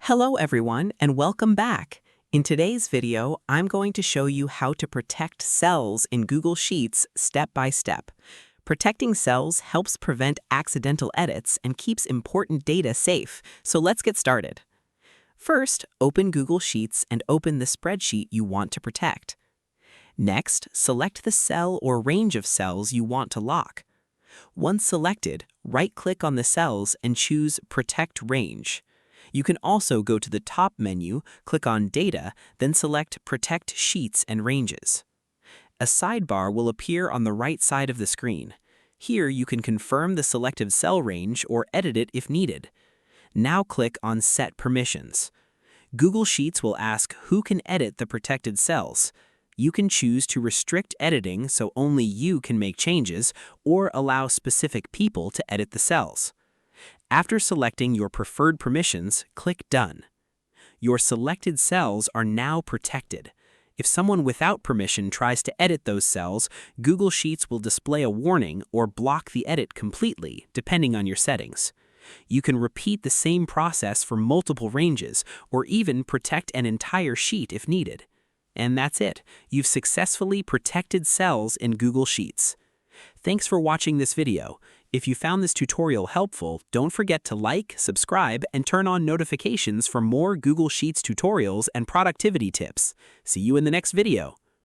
Hello everyone and welcome back. In today's video, I'm going to show you how to protect cells in Google Sheets step by step. Protecting cells helps prevent accidental edits and keeps important data safe, so let's get started. First, open Google Sheets and open the spreadsheet you want to protect. Next, select the cell or range of cells you want to lock. Once selected, right-click on the cells and choose Protect Range. You can also go to the top menu, click on Data, then select Protect Sheets and Ranges. A sidebar will appear on the right side of the screen. Here you can confirm the selected cell range or edit it if needed. Now click on Set Permissions. Google Sheets will ask who can edit the protected cells. You can choose to restrict editing so only you can make changes, or allow specific people to edit the cells. After selecting your preferred permissions, click Done. Your selected cells are now protected. If someone without permission tries to edit those cells, Google Sheets will display a warning or block the edit completely, depending on your settings. You can repeat the same process for multiple ranges, or even protect an entire sheet if needed. And that's it. You've successfully protected cells in Google Sheets. Thanks for watching this video. If you found this tutorial helpful, don't forget to like, subscribe, and turn on notifications for more Google Sheets tutorials and productivity tips. See you in the next video.